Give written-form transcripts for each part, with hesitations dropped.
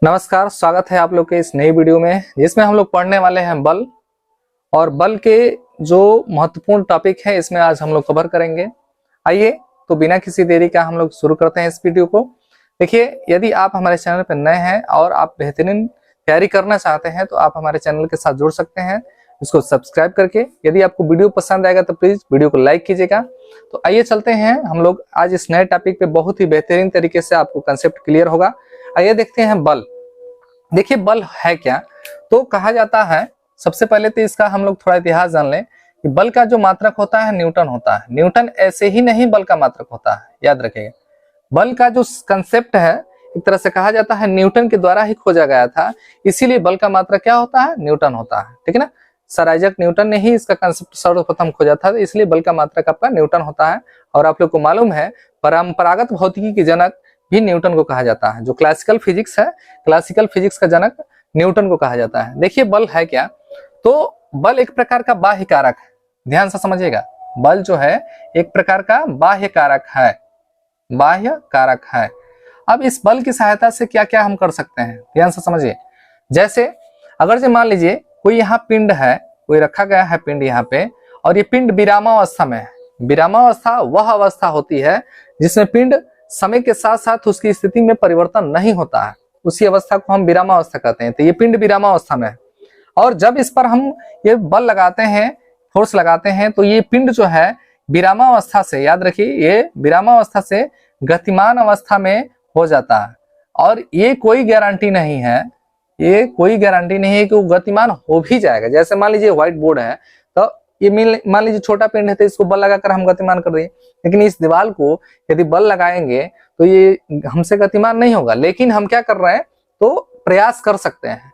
नमस्कार, स्वागत है आप लोग के इस नई वीडियो में जिसमें हम लोग पढ़ने वाले हैं बल। और बल के जो महत्वपूर्ण टॉपिक है इसमें आज हम लोग कवर करेंगे। आइए तो बिना किसी देरी का हम लोग शुरू करते हैं इस वीडियो को। देखिए, यदि आप हमारे चैनल पर नए हैं और आप बेहतरीन तैयारी करना चाहते हैं तो आप हमारे चैनल के साथ जुड़ सकते हैं, इसको सब्सक्राइब करके। यदि आपको वीडियो पसंद आएगा तो प्लीज वीडियो को लाइक कीजिएगा। तो आइए चलते हैं हम लोग आज इस नए टॉपिक पे। बहुत ही बेहतरीन तरीके से आपको कंसेप्ट क्लियर होगा। आइए देखते हैं बल। देखिए, बल है क्या? तो कहा जाता है, सबसे पहले तो इसका हम लोग थोड़ा इतिहास जान लें कि बल का जो मात्रक होता है न्यूटन होता है। न्यूटन ऐसे ही नहीं बल का मात्रक होता है, याद रखिएगा। बल का जो कंसेप्ट है एक तरह से कहा जाता है न्यूटन के द्वारा ही खोजा गया था, इसीलिए बल का मात्रक क्या होता है? न्यूटन होता है। ठीक है ना, सर आइजैक न्यूटन ने ही इसका कंसेप्ट सर्वप्रथम खोजा था, इसलिए बल का मात्रक आपका न्यूटन होता है। और आप लोग को मालूम है परंपरागत भौतिकी के जनक भी न्यूटन को कहा जाता है। जो क्लासिकल फिजिक्स है, क्लासिकल फिजिक्स का जनक न्यूटन को कहा जाता है। देखिए, बल है क्या? तो बल एक प्रकार का बाह्य कारक है। ध्यान से समझिएगा, बल जो है एक प्रकार का बाह्य कारक है, बाह्य कारक है। अब इस बल की सहायता से क्या क्या हम कर सकते हैं, ध्यान से समझिए। जैसे अगर जो मान लीजिए कोई यहाँ पिंड है, कोई रखा गया है पिंड यहाँ पे, और ये पिंड विरामावस्था में है। विरामावस्था वह अवस्था होती है जिसमें पिंड समय के साथ साथ उसकी स्थिति में परिवर्तन नहीं होता है, उसी अवस्था को हम विरामावस्था कहते हैं। तो ये पिंड विरामावस्था में है, और जब इस पर हम ये बल लगाते हैं, फोर्स लगाते हैं, तो ये पिंड जो है विरामावस्था से, याद रखिए, ये विरामावस्था से गतिमान अवस्था में हो जाता है। और ये कोई गारंटी नहीं है, ये कोई गारंटी नहीं है कि वो गतिमान हो भी जाएगा। जैसे मान लीजिए व्हाइट बोर्ड है, तो ये मान लीजिए छोटा पिंड है तो इसको बल लगाकर हम गतिमान कर दिए, लेकिन इस दीवार को यदि बल लगाएंगे तो ये हमसे गतिमान नहीं होगा। लेकिन हम क्या कर रहे हैं, तो प्रयास कर सकते हैं।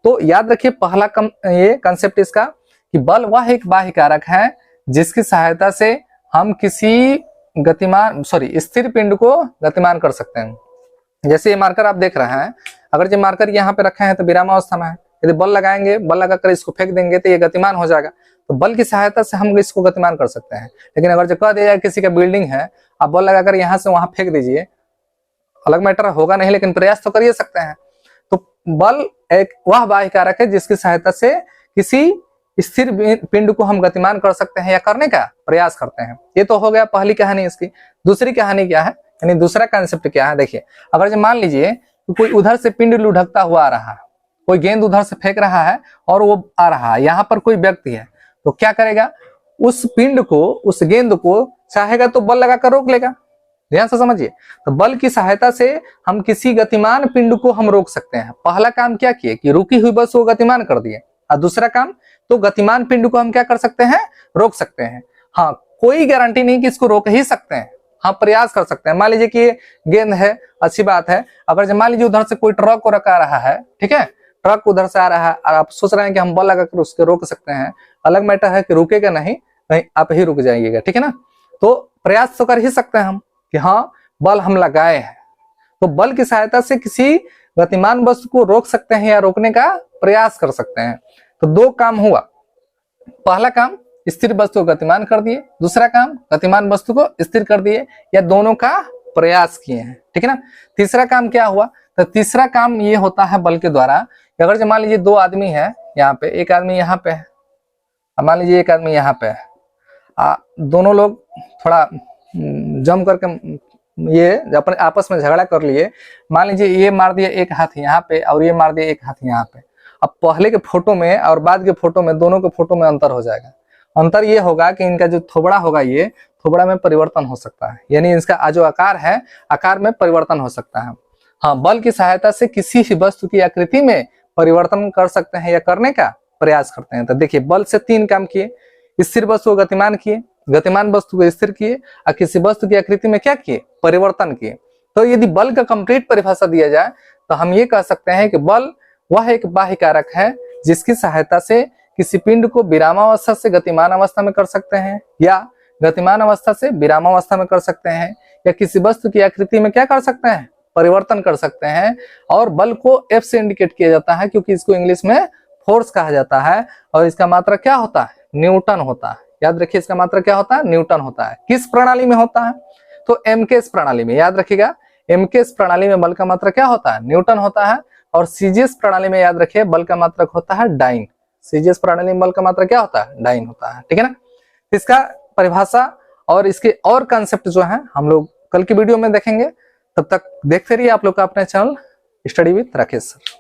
तो याद रखिए पहला ये कंसेप्ट इसका कि बल वह एक बाह्य कारक है जिसकी सहायता से हम किसी स्थिर पिंड को गतिमान कर सकते हैं। जैसे ये मार्कर आप देख रहे हैं, अगर ये मार्कर यहाँ पे रखे हैं तो विरामावस्था में है, यदि बल लगाएंगे, बल लगाकर इसको फेंक देंगे तो ये गतिमान हो जाएगा। तो बल की सहायता से हम इसको गतिमान कर सकते हैं। लेकिन अगर जो कह दिया जाए किसी का बिल्डिंग है, आप बल लगाकर यहाँ से वहां फेंक दीजिए, अलग मैटर होगा नहीं, लेकिन प्रयास तो कर सकते हैं। तो बल एक वह बाह्य कारक है जिसकी सहायता से किसी स्थिर पिंड को हम गतिमान कर सकते हैं या करने का प्रयास करते हैं। ये तो हो गया पहली कहानी इसकी। दूसरी कहानी क्या है, यानी दूसरा कंसेप्ट क्या है? देखिए, अगर जो मान लीजिए कोई उधर से पिंड लुढ़कता हुआ आ रहा है, कोई गेंद उधर से फेंक रहा है और वो आ रहा है, यहाँ पर कोई व्यक्ति है, तो क्या करेगा? उस पिंड को, उस गेंद को चाहेगा तो बल लगाकर रोक लेगा। ध्यान से समझिए, तो बल की सहायता से हम किसी गतिमान पिंड को हम रोक सकते हैं। पहला काम क्या किए कि रुकी हुई बस को गतिमान कर दिए, और दूसरा काम तो गतिमान पिंड को हम क्या कर सकते हैं? रोक सकते हैं। हाँ, कोई गारंटी नहीं कि इसको रोक ही सकते हैं, हाँ प्रयास कर सकते हैं। मान लीजिए कि गेंद है, अच्छी बात है। अगर मान लीजिए उधर से कोई ट्रक को रखा रहा है, ठीक है, ट्रक उधर से आ रहा है और आप सोच रहे हैं कि हम बल लगाकर उसको रोक सकते हैं, अलग मैटर है कि रुकेगा नहीं, आप ही रुक जाइएगा। ठीक है ना, तो प्रयास तो कर ही सकते हैं हम कि हाँ बल हम लगाए हैं। तो बल की सहायता से किसी गतिमान वस्तु को रोक सकते हैं या रोकने का प्रयास कर सकते हैं। तो दो काम हुआ, पहला काम स्थिर वस्तु को गतिमान कर दिए, दूसरा काम गतिमान वस्तु को स्थिर कर दिए, या दोनों का प्रयास किए हैं। ठीक है ना, तीसरा काम क्या हुआ? तो तीसरा काम ये होता है बल के द्वारा कि अगर मान लीजिए दो आदमी है यहाँ पे, एक आदमी यहाँ पे है, मान लीजिए एक आदमी यहाँ पे है, दोनों लोग थोड़ा जम करके ये अपने आपस में झगड़ा कर लिए। मान लीजिए ये मार दिया एक हाथ यहाँ पे और ये मार दिया एक हाथ यहाँ पे। अब पहले के फोटो में और बाद के फोटो में, दोनों के फोटो में अंतर हो जाएगा। अंतर ये होगा कि इनका जो थोबड़ा होगा, ये थोबड़ा में परिवर्तन हो सकता है, यानी इसका जो आकार है, आकार में परिवर्तन हो सकता है। हाँ, बल की सहायता से किसी भी वस्तु की आकृति में परिवर्तन कर सकते हैं या करने का प्रयास करते हैं। तो देखिए, बल से तीन काम किए, स्थिर वस्तु को गतिमान किए, गतिमान वस्तु को स्थिर किए, और किसी वस्तु की आकृति में क्या किए? परिवर्तन किए। तो यदि बल का कंप्लीट परिभाषा दिया जाए तो हम ये कह सकते हैं कि बल वह एक बाह्य कारक है जिसकी सहायता से किसी पिंड को विरामावस्था से गतिमान अवस्था में कर सकते हैं, या गतिमान अवस्था से विरामावस्था में कर सकते हैं, या किसी वस्तु की आकृति में क्या कर सकते हैं? परिवर्तन कर सकते हैं। और बल को F से इंडिकेट किया जाता है क्योंकि इसको इंग्लिश में फोर्स कहा जाता है, और इसका मात्रा क्या होता है? न्यूटन होता है। याद रखिए, इसका मात्रा क्या होता है? न्यूटन होता है। किस प्रणाली में होता है? तो एमकेएस प्रणाली में। याद रखिएगा, एमकेएस प्रणाली में बल का मात्रा क्या होता है? न्यूटन होता है। और सीजीएस प्रणाली में याद रखिए बल का मात्रक होता है डाइन। सीजीएस प्रणाली में बल का मात्रक क्या होता है? डाइन होता है, ठीक है ना। इसका परिभाषा और इसके और कंसेप्ट जो है हम लोग कल की वीडियो में देखेंगे। तब तक देखते रहिए आप लोग का अपना channel study with Rakesh sir.